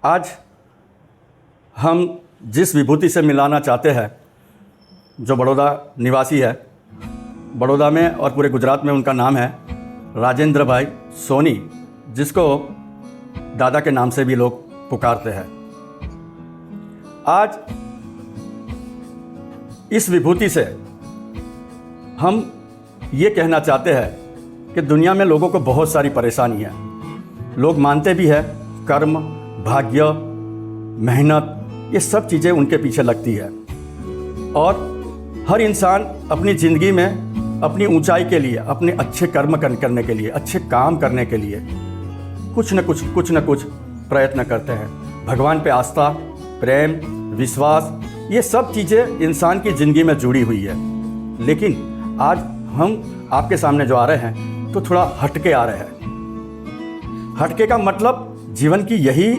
आज हम जिस विभूति से मिलाना चाहते हैं, जो बड़ौदा निवासी है, बड़ौदा में और पूरे गुजरात में उनका नाम है राजेंद्र भाई सोनी, जिसको दादा के नाम से भी लोग पुकारते हैं। आज इस विभूति से हम ये कहना चाहते हैं कि दुनिया में लोगों को बहुत सारी परेशानी है। लोग मानते भी है कर्म, भाग्य, मेहनत, ये सब चीज़ें उनके पीछे लगती है और हर इंसान अपनी ज़िंदगी में अपनी ऊंचाई के लिए, अपने अच्छे कर्म करने के लिए, अच्छे काम करने के लिए कुछ न कुछ प्रयत्न करते हैं। भगवान पे आस्था, प्रेम, विश्वास, ये सब चीज़ें इंसान की ज़िंदगी में जुड़ी हुई है। लेकिन आज हम आपके सामने जो आ रहे हैं तो थोड़ा हटके आ रहे हैं। हटके का मतलब जीवन की यही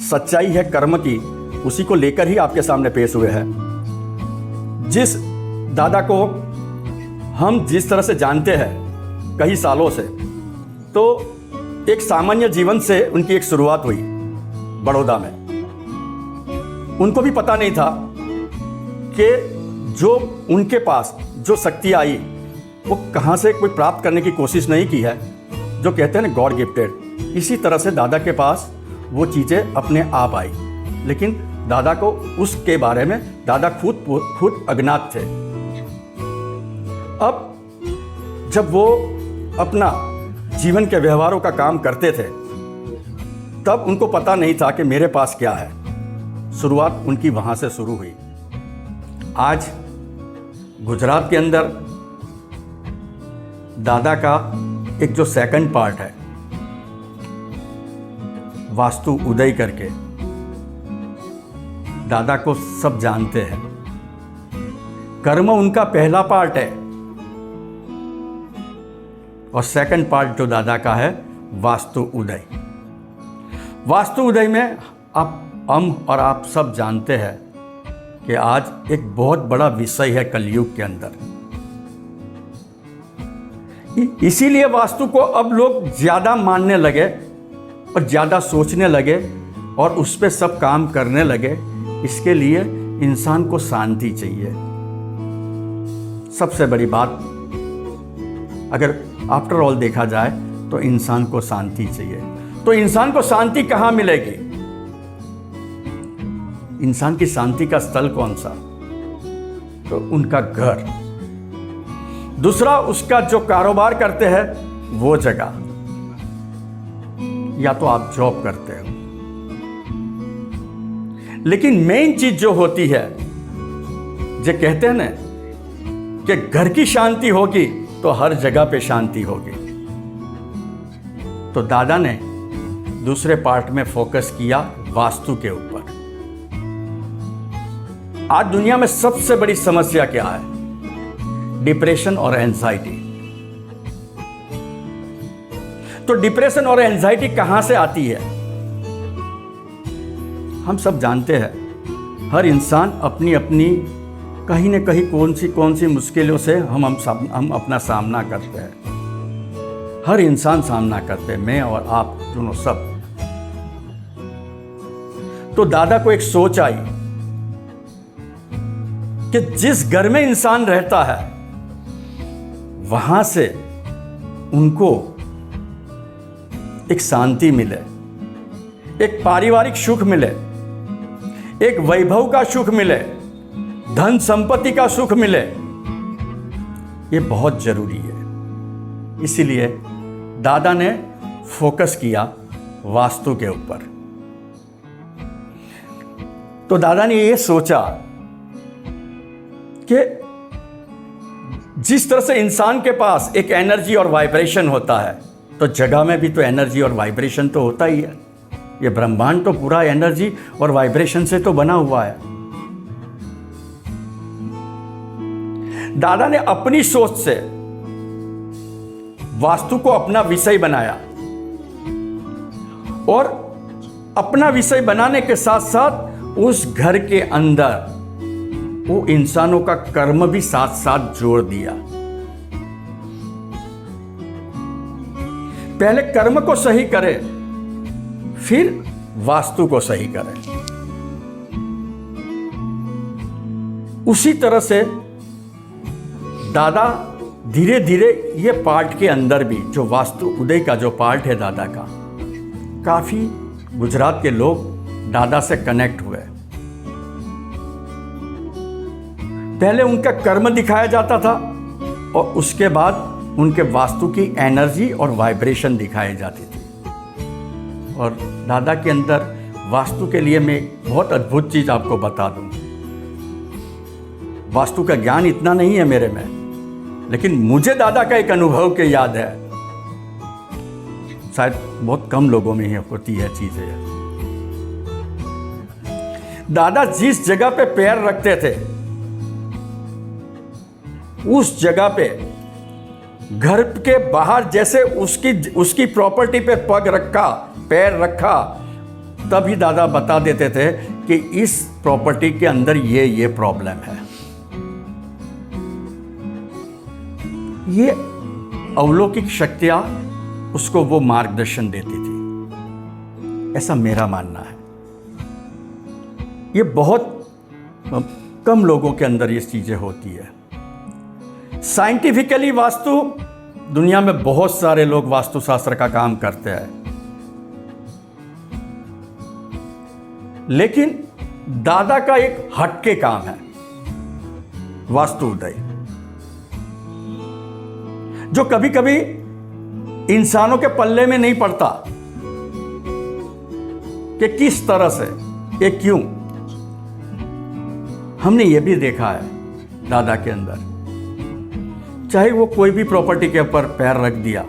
सच्चाई है कर्म की, उसी को लेकर ही आपके सामने पेश हुए हैं। जिस दादा को हम जिस तरह से जानते हैं कई सालों से, तो एक सामान्य जीवन से उनकी एक शुरुआत हुई बड़ौदा में। उनको भी पता नहीं था कि जो उनके पास जो शक्ति आई वो कहाँ से कोई प्राप्त करने की कोशिश नहीं की है, जो कहते हैं ना गॉड गिफ्टेड। इसी तरह से दादा के पास वो चीज़ें अपने आप आई, लेकिन दादा को उसके बारे में दादा खुद अज्ञात थे। अब जब वो अपना जीवन के व्यवहारों का काम करते थे तब उनको पता नहीं था कि मेरे पास क्या है। शुरुआत उनकी वहाँ से शुरू हुई। आज गुजरात के अंदर दादा का एक जो सेकंड पार्ट है वास्तु उदय करके, दादा को सब जानते हैं। कर्म उनका पहला पार्ट है और सेकंड पार्ट जो दादा का है वास्तु उदय। वास्तु उदय में हम और आप सब जानते हैं कि आज एक बहुत बड़ा विषय है कलयुग के अंदर। इसीलिए वास्तु को अब लोग ज़्यादा मानने लगे और ज़्यादा सोचने लगे और उस पर सब काम करने लगे। इसके लिए इंसान को शांति चाहिए। सबसे बड़ी बात, अगर आफ्टर ऑल देखा जाए तो इंसान को शांति चाहिए। तो इंसान को शांति कहाँ मिलेगी? इंसान की शांति का स्थल कौन सा? तो उनका घर। दूसरा, उसका जो कारोबार करते हैं वो जगह, या तो आप जॉब करते हो। लेकिन मेन चीज जो होती है, जो कहते हैं ना कि घर की शांति होगी तो हर जगह पे शांति होगी। तो दादा ने दूसरे पार्ट में फोकस किया वास्तु के ऊपर। आज दुनिया में सबसे बड़ी समस्या क्या है? डिप्रेशन और एंजाइटी। तो डिप्रेशन और एंजाइटी कहां से आती है? हम सब जानते हैं हर इंसान अपनी अपनी कहीं न कहीं कौन सी मुश्किलों से हम अपना सामना करते हैं। हर इंसान सामना करते हैं, मैं और आप दोनों सब। तो दादा को एक सोच आई कि जिस घर में इंसान रहता है वहां से उनको एक शांति मिले, एक पारिवारिक सुख मिले, एक वैभव का सुख मिले, धन संपत्ति का सुख मिले। ये बहुत जरूरी है। इसीलिए दादा ने फोकस किया वास्तु के ऊपर। तो दादा ने ये सोचा कि जिस तरह से इंसान के पास एक एनर्जी और वाइब्रेशन होता है, तो जगह में भी तो एनर्जी और वाइब्रेशन तो होता ही है। ये ब्रह्मांड तो पूरा एनर्जी और वाइब्रेशन से तो बना हुआ है। दादा ने अपनी सोच से वास्तु को अपना विषय बनाया और अपना विषय बनाने के साथ साथ उस घर के अंदर वो इंसानों का कर्म भी साथ साथ जोड़ दिया। पहले कर्म को सही करे, फिर वास्तु को सही करें। उसी तरह से दादा धीरे धीरे ये पार्ट के अंदर भी जो वास्तु उदय का जो पार्ट है दादा का, काफ़ी गुजरात के लोग दादा से कनेक्ट हुए। पहले उनका कर्म दिखाया जाता था और उसके बाद उनके वास्तु की एनर्जी और वाइब्रेशन दिखाई जाती थी। और दादा के अंदर वास्तु के लिए मैं बहुत अद्भुत चीज़ आपको बता दूं। वास्तु का ज्ञान इतना नहीं है मेरे में, लेकिन मुझे दादा का एक अनुभव के याद है, शायद बहुत कम लोगों में ही होती है चीजें। दादा जिस जगह पे पैर रखते थे उस जगह पे घर के बाहर जैसे उसकी प्रॉपर्टी पे पग रखा, पैर रखा, तभी दादा बता देते थे कि इस प्रॉपर्टी के अंदर ये प्रॉब्लम है। ये अलौकिक शक्तियां उसको वो मार्गदर्शन देती थी, ऐसा मेरा मानना है। ये बहुत कम लोगों के अंदर ये चीजें होती है। साइंटिफिकली वास्तु, दुनिया में बहुत सारे लोग वास्तुशास्त्र का काम करते हैं, लेकिन दादा का एक हटके काम है वास्तु उदय, जो कभी कभी इंसानों के पल्ले में नहीं पड़ता कि किस तरह से, ये क्यों। हमने ये भी देखा है दादा के अंदर, चाहे वो कोई भी प्रॉपर्टी के ऊपर पैर रख दिया,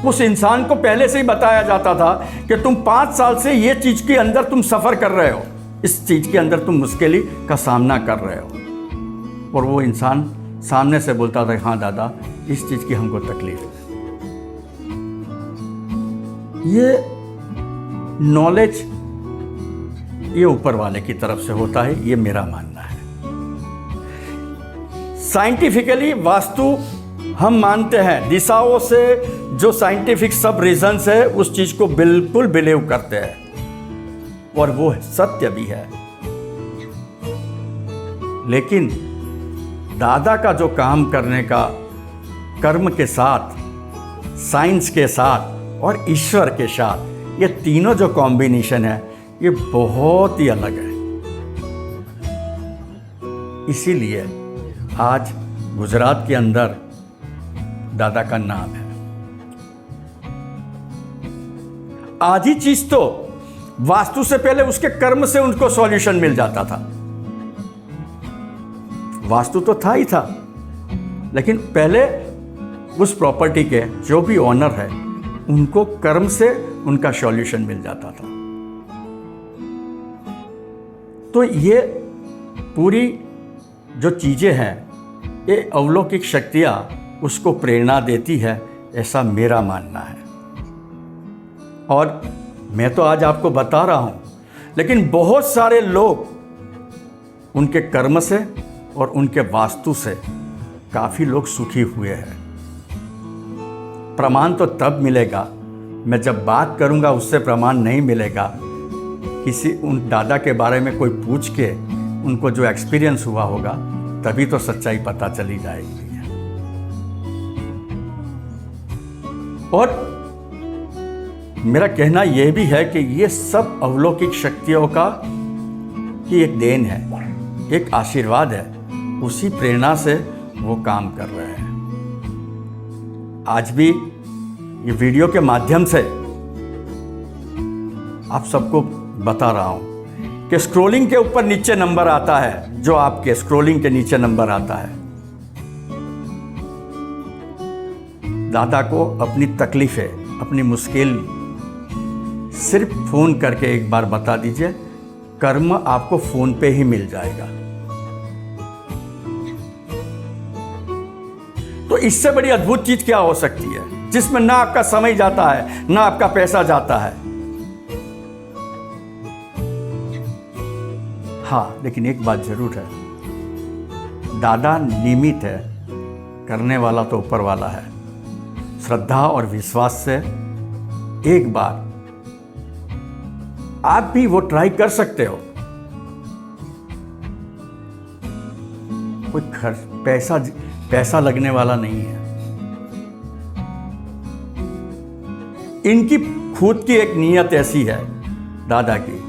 उस इंसान को पहले से ही बताया जाता था कि तुम 5 साल से ये चीज के अंदर तुम सफर कर रहे हो, इस चीज के अंदर तुम मुश्किल का सामना कर रहे हो। और वो इंसान सामने से बोलता था, हाँ दादा इस चीज की हमको तकलीफ है। ये नॉलेज ये ऊपर वाले की तरफ से होता है, ये मेरा मानना है। साइंटिफिकली वास्तु हम मानते हैं, दिशाओं से जो साइंटिफिक सब रीजंस है उस चीज को बिल्कुल बिलीव करते हैं और वो सत्य भी है। लेकिन दादा का जो काम करने का, कर्म के साथ, साइंस के साथ और ईश्वर के साथ, ये तीनों जो कॉम्बिनेशन है ये बहुत ही अलग है। इसीलिए आज गुजरात के अंदर दादा का नाम है। आधी चीज तो वास्तु से पहले उसके कर्म से उनको सॉल्यूशन मिल जाता था। वास्तु तो था ही था, लेकिन पहले उस प्रॉपर्टी के जो भी ओनर है उनको कर्म से उनका सॉल्यूशन मिल जाता था। तो ये पूरी जो चीजें हैं ये अलौकिक शक्तियां उसको प्रेरणा देती है, ऐसा मेरा मानना है। और मैं तो आज आपको बता रहा हूं, लेकिन बहुत सारे लोग उनके कर्म से और उनके वास्तु से काफी लोग सुखी हुए हैं। प्रमाण तो तब मिलेगा, मैं जब बात करूंगा उससे प्रमाण नहीं मिलेगा। किसी उन दादा के बारे में कोई पूछ के उनको जो एक्सपीरियंस हुआ होगा तभी तो सच्चाई पता चली जाएगी। और मेरा कहना यह भी है कि ये सब अलौकिक शक्तियों का की एक देन है, एक आशीर्वाद है। उसी प्रेरणा से वो काम कर रहे हैं। आज भी ये वीडियो के माध्यम से आप सबको बता रहा हूं कि स्क्रॉलिंग के ऊपर नीचे नंबर आता है, जो आपके स्क्रॉलिंग के नीचे नंबर आता है, दादा को अपनी तकलीफें, अपनी मुश्किल सिर्फ फोन करके एक बार बता दीजिए, कर्म आपको फोन पे ही मिल जाएगा। तो इससे बड़ी अद्भुत चीज क्या हो सकती है, जिसमें ना आपका समय जाता है ना आपका पैसा जाता है। हाँ, लेकिन एक बात जरूर है, दादा निमित्त है, करने वाला तो ऊपर वाला है। श्रद्धा और विश्वास से एक बार आप भी वो ट्राई कर सकते हो। कोई खर्च पैसा लगने वाला नहीं है। इनकी खुद की एक नीयत ऐसी है दादा की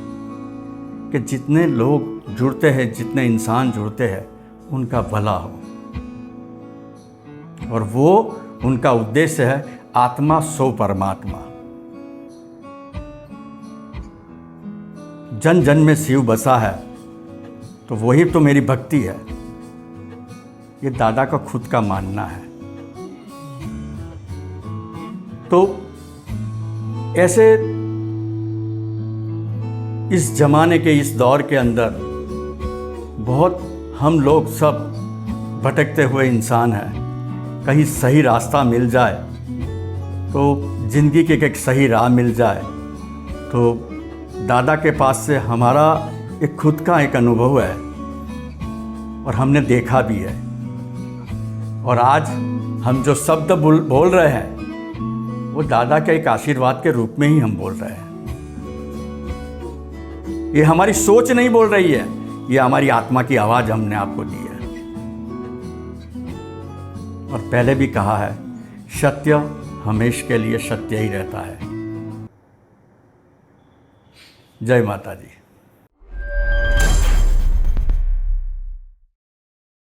कि जितने लोग जुड़ते हैं, जितने इंसान जुड़ते हैं, उनका भला हो। और वो उनका उद्देश्य है आत्मा सो परमात्मा। जन जन में शिव बसा है, तो वही तो मेरी भक्ति है। ये दादा का खुद का मानना है। तो ऐसे इस जमाने के, इस दौर के अंदर बहुत हम लोग सब भटकते हुए इंसान हैं। कहीं सही रास्ता मिल जाए तो ज़िंदगी की एक सही राह मिल जाए, तो दादा के पास से हमारा एक खुद का एक अनुभव है और हमने देखा भी है। और आज हम जो शब्द बोल रहे हैं वो दादा के एक आशीर्वाद के रूप में ही हम बोल रहे हैं। ये हमारी सोच नहीं बोल रही है, ये हमारी आत्मा की आवाज़ हमने आपको दी है। और पहले भी कहा है, सत्य हमेशा के लिए सत्य ही रहता है। जय माता दी।